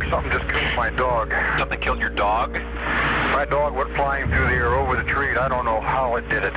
Something just killed my dog. Something killed your dog? My dog went flying through the air over the tree, and I don't know how it did it.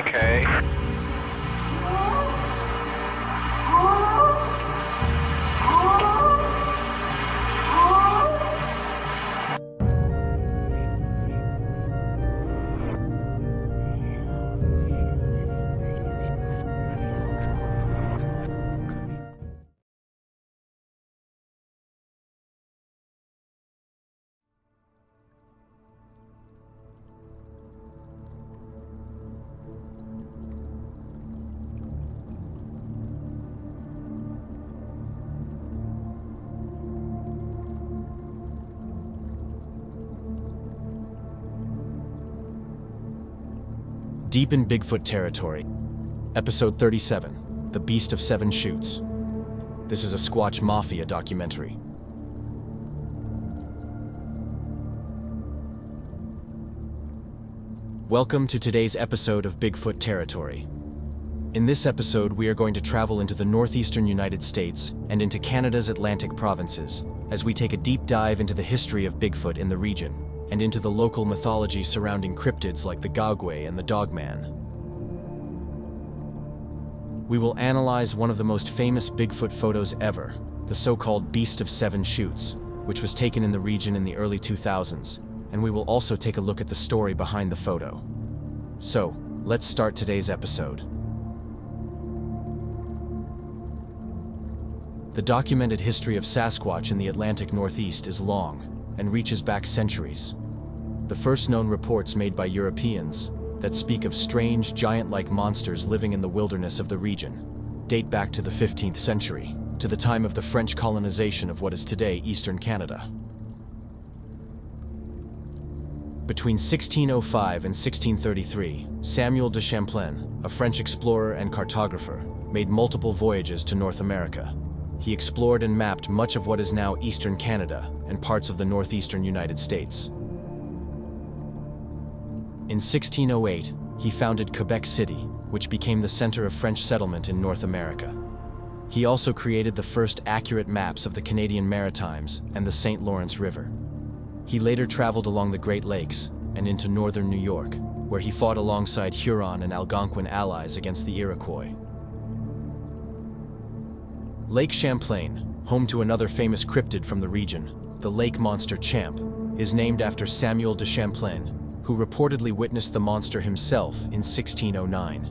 Okay. Deep in Bigfoot territory. Episode 37, The Beast of Seven Chutes. This is a Squatch Mafia documentary. Welcome to today's episode of Bigfoot territory. In this episode, we are going to travel into the northeastern United States and into Canada's Atlantic provinces, as we take a deep dive into the history of Bigfoot in the region, and into the local mythology surrounding cryptids like the Gugwe and the Dogman. We will analyze one of the most famous Bigfoot photos ever, the so-called Beast of Seven Chutes, which was taken in the region in the early 2000s, and we will also take a look at the story behind the photo. So, let's start today's episode. The documented history of Sasquatch in the Atlantic Northeast is long and reaches back centuries. The first known reports made by Europeans that speak of strange, giant-like monsters living in the wilderness of the region date back to the 15th century, to the time of the French colonization of what is today eastern Canada. Between 1605 and 1633, Samuel de Champlain, a French explorer and cartographer, made multiple voyages to North America. He explored and mapped much of what is now eastern Canada and parts of the northeastern United States. In 1608, he founded Quebec City, which became the center of French settlement in North America. He also created the first accurate maps of the Canadian Maritimes and the St. Lawrence River. He later traveled along the Great Lakes and into northern New York, where he fought alongside Huron and Algonquin allies against the Iroquois. Lake Champlain, home to another famous cryptid from the region, the lake monster Champ, is named after Samuel de Champlain, who reportedly witnessed the monster himself in 1609.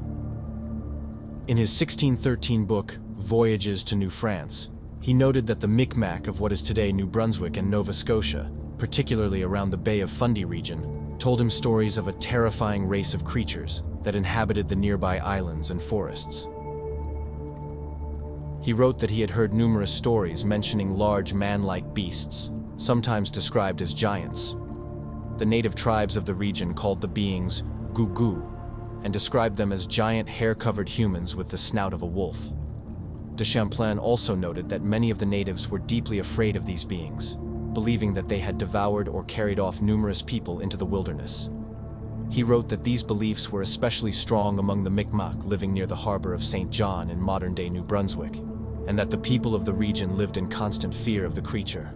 In his 1613 book, Voyages to New France, he noted that the Micmac of what is today New Brunswick and Nova Scotia, particularly around the Bay of Fundy region, told him stories of a terrifying race of creatures that inhabited the nearby islands and forests. He wrote that he had heard numerous stories mentioning large man-like beasts, sometimes described as giants. The native tribes of the region called the beings Gugwe and described them as giant hair-covered humans with the snout of a wolf. De Champlain also noted that many of the natives were deeply afraid of these beings, believing that they had devoured or carried off numerous people into the wilderness. He wrote that these beliefs were especially strong among the Micmac living near the harbor of St. John in modern-day New Brunswick, and that the people of the region lived in constant fear of the creature.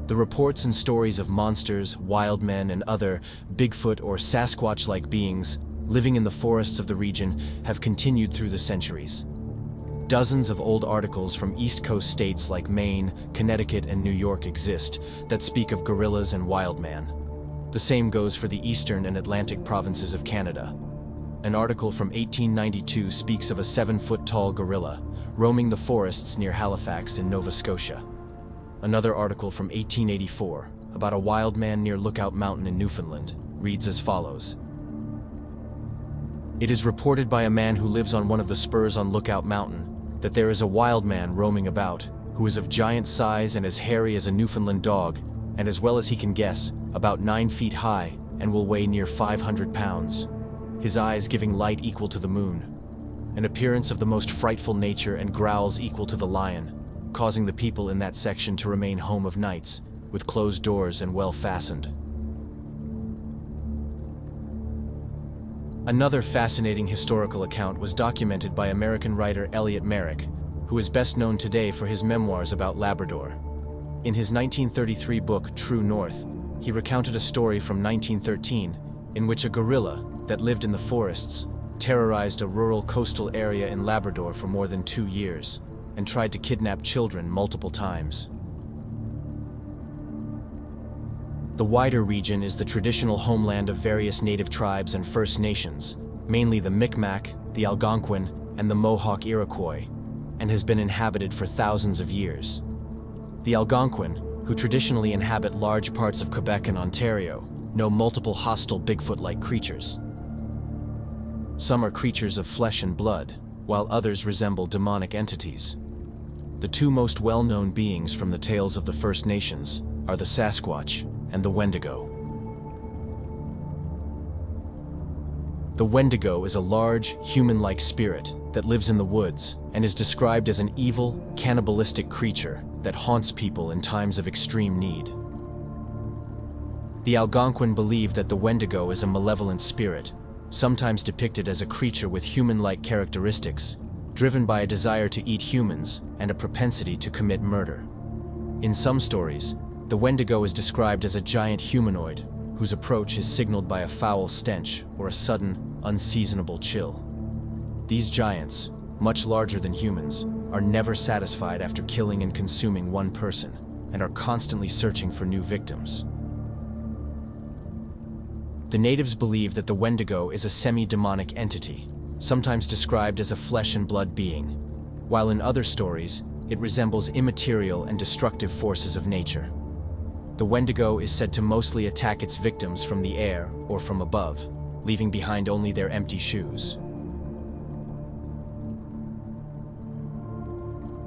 The reports and stories of monsters, wild men, and other Bigfoot or Sasquatch-like beings living in the forests of the region have continued through the centuries. Dozens of old articles from East Coast states like Maine, Connecticut, and New York exist that speak of gorillas and wild man. The same goes for the eastern and Atlantic provinces of Canada. An article from 1892 speaks of a 7-foot-tall gorilla roaming the forests near Halifax in Nova Scotia. Another article from 1884 about a wild man near Lookout Mountain in Newfoundland reads as follows. It is reported by a man who lives on one of the spurs on Lookout Mountain that there is a wild man roaming about who is of giant size and as hairy as a Newfoundland dog, and as well as he can guess, about 9 feet high and will weigh near 500 pounds. His eyes giving light equal to the moon, an appearance of the most frightful nature and growls equal to the lion, causing the people in that section to remain home of nights, with closed doors and well fastened. Another fascinating historical account was documented by American writer Elliot Merrick, who is best known today for his memoirs about Labrador. In his 1933 book True North, he recounted a story from 1913 in which a gorilla that lived in the forests terrorized a rural coastal area in Labrador for more than 2 years and tried to kidnap children multiple times. The wider region is the traditional homeland of various native tribes and First Nations, mainly the Micmac, the Algonquin, and the Mohawk Iroquois, and has been inhabited for thousands of years. The Algonquin, who traditionally inhabit large parts of Quebec and Ontario, know multiple hostile Bigfoot-like creatures. Some are creatures of flesh and blood, while others resemble demonic entities. The two most well-known beings from the tales of the First Nations are the Sasquatch and the Wendigo. The Wendigo is a large, human-like spirit that lives in the woods and is described as an evil, cannibalistic creature that haunts people in times of extreme need. The Algonquin believe that the Wendigo is a malevolent spirit, sometimes depicted as a creature with human-like characteristics, driven by a desire to eat humans and a propensity to commit murder. In some stories, the Wendigo is described as a giant humanoid whose approach is signaled by a foul stench or a sudden, unseasonable chill. These giants, much larger than humans, are never satisfied after killing and consuming one person and are constantly searching for new victims. The natives believe that the Wendigo is a semi-demonic entity, sometimes described as a flesh and blood being, while in other stories, it resembles immaterial and destructive forces of nature. The Wendigo is said to mostly attack its victims from the air or from above, leaving behind only their empty shoes.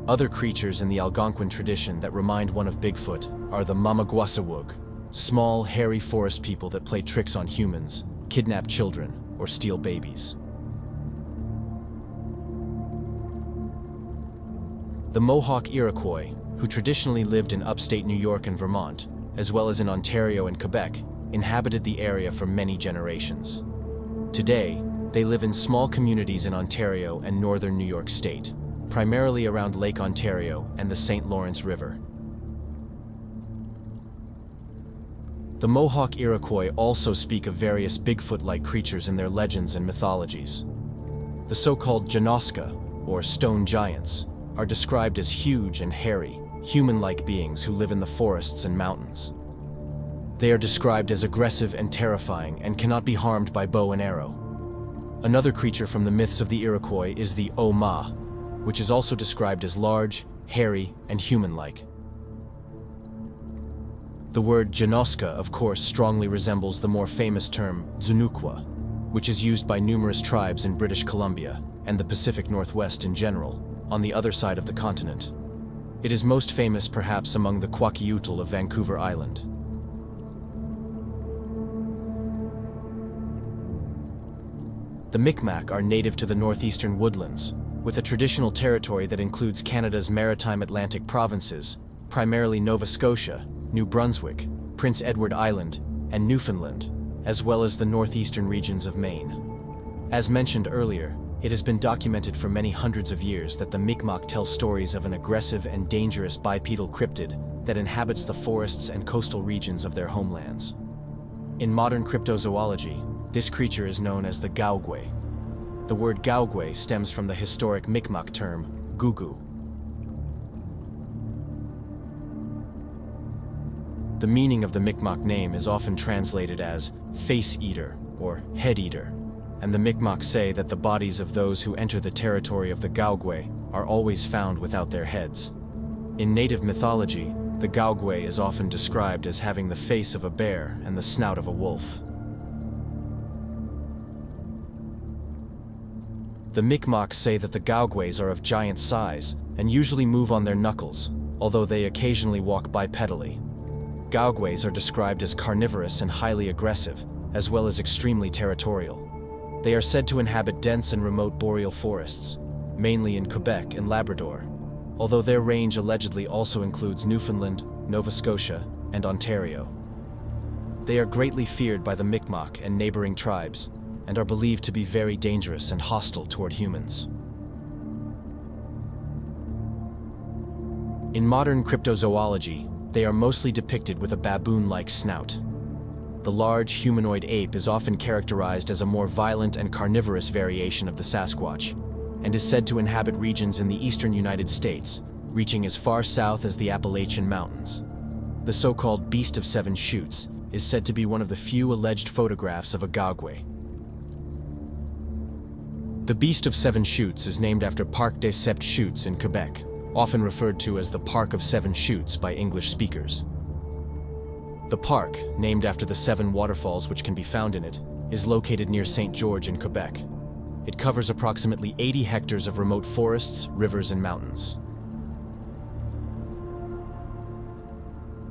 Other creatures in the Algonquin tradition that remind one of Bigfoot are the Mamagwasawug, small, hairy forest people that play tricks on humans, kidnap children, or steal babies. The Mohawk Iroquois, who traditionally lived in upstate New York and Vermont, as well as in Ontario and Quebec, inhabited the area for many generations. Today, they live in small communities in Ontario and northern New York State, primarily around Lake Ontario and the St. Lawrence River. The Mohawk Iroquois also speak of various Bigfoot-like creatures in their legends and mythologies. The so-called Janoska, or stone giants, are described as huge and hairy, human-like beings who live in the forests and mountains. They are described as aggressive and terrifying and cannot be harmed by bow and arrow. Another creature from the myths of the Iroquois is the Oma, which is also described as large, hairy, and human-like. The word Janoska, of course, strongly resembles the more famous term Zunukwa, which is used by numerous tribes in British Columbia and the Pacific Northwest in general, on the other side of the continent. It is most famous perhaps among the Kwakiutl of Vancouver Island. The Micmac are native to the northeastern woodlands, with a traditional territory that includes Canada's maritime Atlantic provinces, primarily Nova Scotia, New Brunswick, Prince Edward Island, and Newfoundland, as well as the northeastern regions of Maine. As mentioned earlier, it has been documented for many hundreds of years that the Mi'kmaq tell stories of an aggressive and dangerous bipedal cryptid that inhabits the forests and coastal regions of their homelands. In modern cryptozoology, this creature is known as the Gaugwe. The word Gaugwe stems from the historic Mi'kmaq term, Gugwe. The meaning of the Mi'kmaq name is often translated as face eater or head eater, and the Mi'kmaq say that the bodies of those who enter the territory of the Gaugwe are always found without their heads. In native mythology, the Gaugwe is often described as having the face of a bear and the snout of a wolf. The Mi'kmaq say that the Gaugwes are of giant size and usually move on their knuckles, although they occasionally walk bipedally. Gaugwes are described as carnivorous and highly aggressive, as well as extremely territorial. They are said to inhabit dense and remote boreal forests, mainly in Quebec and Labrador, although their range allegedly also includes Newfoundland, Nova Scotia, and Ontario. They are greatly feared by the Mi'kmaq and neighboring tribes, and are believed to be very dangerous and hostile toward humans. In modern cryptozoology, they are mostly depicted with a baboon-like snout. The large humanoid ape is often characterized as a more violent and carnivorous variation of the Sasquatch, and is said to inhabit regions in the eastern United States, reaching as far south as the Appalachian Mountains. The so-called Beast of Seven Chutes is said to be one of the few alleged photographs of a Gugwe. The Beast of Seven Chutes is named after Parc des Sept Chutes in Quebec, often referred to as the Park of Seven Chutes by English speakers. The park, named after the 7 waterfalls which can be found in it, is located near St. George in Quebec. It covers approximately 80 hectares of remote forests, rivers, and mountains.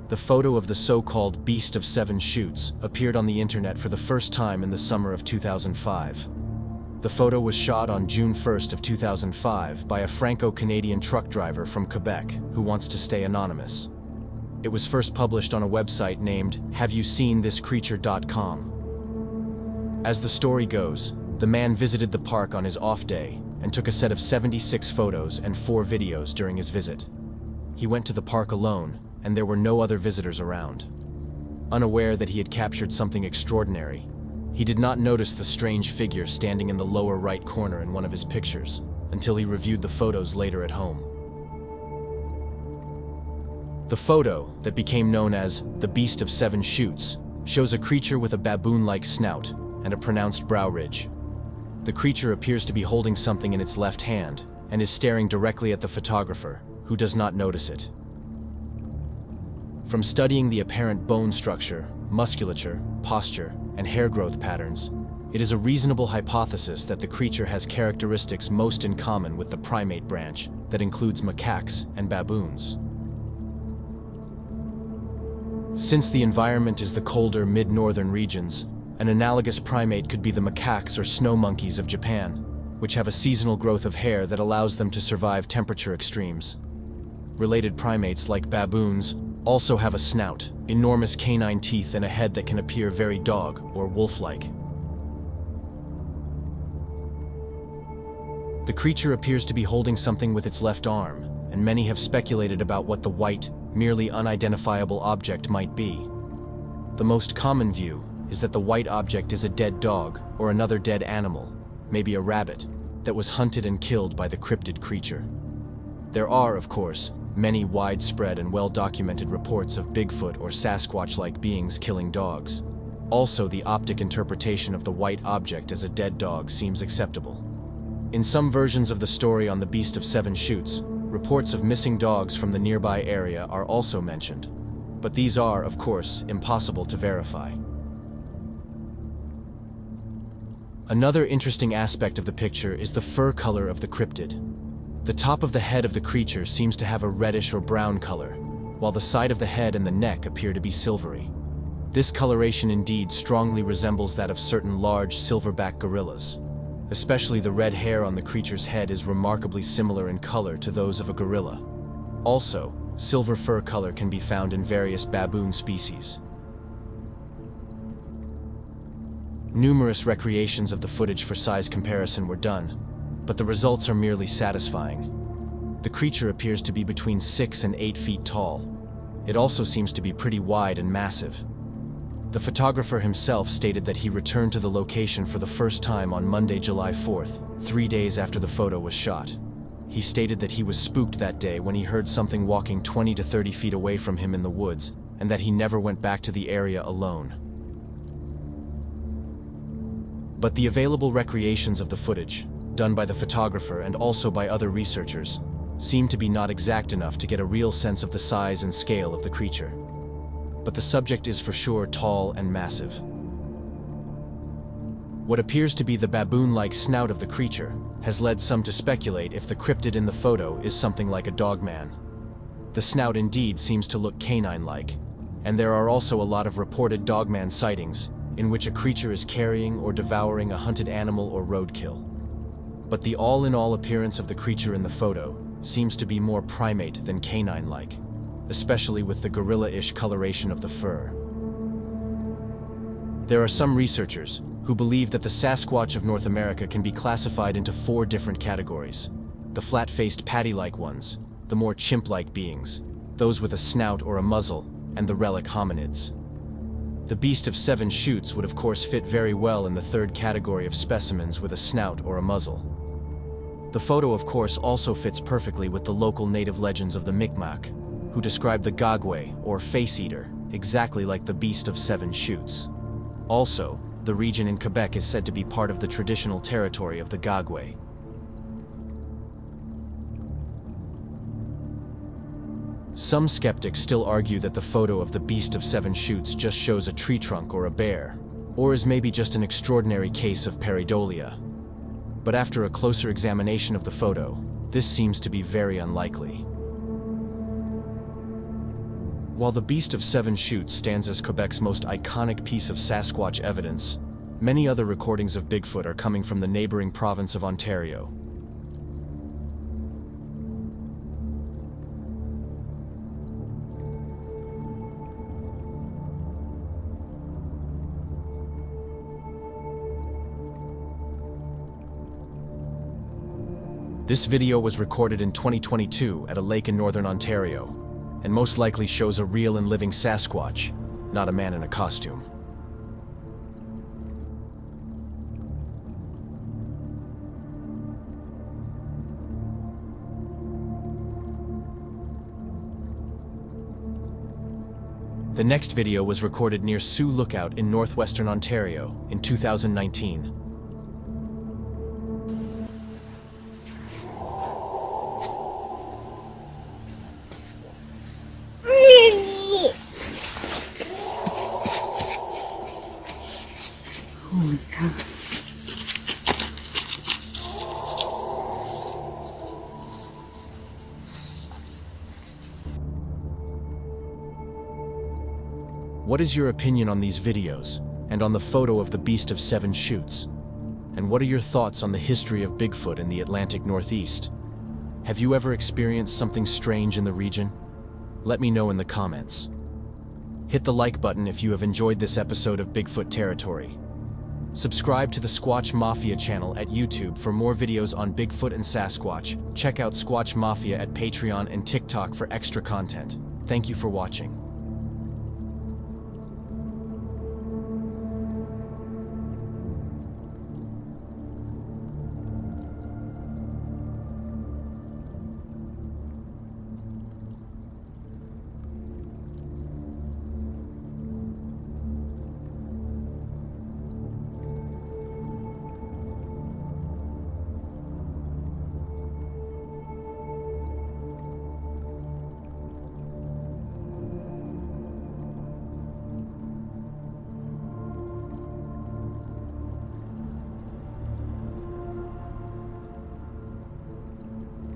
The photo of the so-called Beast of Seven Chutes appeared on the internet for the first time in the summer of 2005. The photo was shot on June 1st of 2005 by a Franco-Canadian truck driver from Quebec who wants to stay anonymous. It was first published on a website named HaveYouSeenThisCreature.com. As the story goes, the man visited the park on his off day and took a set of 76 photos and 4 videos during his visit. He went to the park alone, and there were no other visitors around. Unaware that he had captured something extraordinary, he did not notice the strange figure standing in the lower right corner in one of his pictures until he reviewed the photos later at home. The photo, that became known as the Beast of Seven Chutes, shows a creature with a baboon-like snout and a pronounced brow ridge. The creature appears to be holding something in its left hand and is staring directly at the photographer, who does not notice it. From studying the apparent bone structure, musculature, posture, and hair growth patterns, it is a reasonable hypothesis that the creature has characteristics most in common with the primate branch that includes macaques and baboons. Since the environment is the colder mid-northern regions, an analogous primate could be the macaques or snow monkeys of Japan, which have a seasonal growth of hair that allows them to survive temperature extremes. Related primates like baboons also have a snout, enormous canine teeth, and a head that can appear very dog or wolf-like. The creature appears to be holding something with its left arm, and many have speculated about what the white, merely unidentifiable object might be. The most common view is that the white object is a dead dog or another dead animal, maybe a rabbit, that was hunted and killed by the cryptid creature. There are, of course, many widespread and well-documented reports of Bigfoot or Sasquatch-like beings killing dogs. Also, the optic interpretation of the white object as a dead dog seems acceptable. In some versions of the story on the Beast of Seven Chutes, reports of missing dogs from the nearby area are also mentioned, but these are, of course, impossible to verify. Another interesting aspect of the picture is the fur color of the cryptid. The top of the head of the creature seems to have a reddish or brown color, while the side of the head and the neck appear to be silvery. This coloration indeed strongly resembles that of certain large silverback gorillas. Especially the red hair on the creature's head is remarkably similar in color to those of a gorilla. Also, silver fur color can be found in various baboon species. Numerous recreations of the footage for size comparison were done, but the results are merely satisfying. The creature appears to be between 6 and 8 feet tall. It also seems to be pretty wide and massive. The photographer himself stated that he returned to the location for the first time on Monday, July 4th, 3 days after the photo was shot. He stated that he was spooked that day when he heard something walking 20 to 30 feet away from him in the woods, and that he never went back to the area alone. But the available recreations of the footage, done by the photographer and also by other researchers, seem to be not exact enough to get a real sense of the size and scale of the creature. But the subject is for sure tall and massive. What appears to be the baboon-like snout of the creature has led some to speculate if the cryptid in the photo is something like a dogman. The snout indeed seems to look canine-like, and there are also a lot of reported dogman sightings in which a creature is carrying or devouring a hunted animal or roadkill. But the all-in-all appearance of the creature in the photo seems to be more primate than canine-like, especially with the gorilla-ish coloration of the fur. There are some researchers who believe that the Sasquatch of North America can be classified into 4 different categories. The flat-faced patty-like ones, the more chimp-like beings, those with a snout or a muzzle, and the relic hominids. The beast of 7 Chutes would of course fit very well in the 3rd category of specimens with a snout or a muzzle. The photo of course also fits perfectly with the local native legends of the Mi'kmaq, who describe the Gugwe, or face-eater, exactly like the beast of 7 Chutes. Also, the region in Quebec is said to be part of the traditional territory of the Gugwe. Some skeptics still argue that the photo of the beast of 7 Chutes just shows a tree trunk or a bear, or is maybe just an extraordinary case of pareidolia. But after a closer examination of the photo, this seems to be very unlikely. While the beast of 7 Chutes stands as Quebec's most iconic piece of Sasquatch evidence, many other recordings of Bigfoot are coming from the neighboring province of Ontario. This video was recorded in 2022 at a lake in northern Ontario, and most likely shows a real and living Sasquatch, not a man in a costume. The next video was recorded near Sioux Lookout in northwestern Ontario in 2019. Oh my God. What is your opinion on these videos, and on the photo of the beast of 7 Chutes? And what are your thoughts on the history of Bigfoot in the Atlantic Northeast? Have you ever experienced something strange in the region? Let me know in the comments. Hit the like button if you have enjoyed this episode of Bigfoot Territory. Subscribe to the Squatch Mafia channel at YouTube for more videos on Bigfoot and Sasquatch. Check out Squatch Mafia at Patreon and TikTok for extra content. Thank you for watching.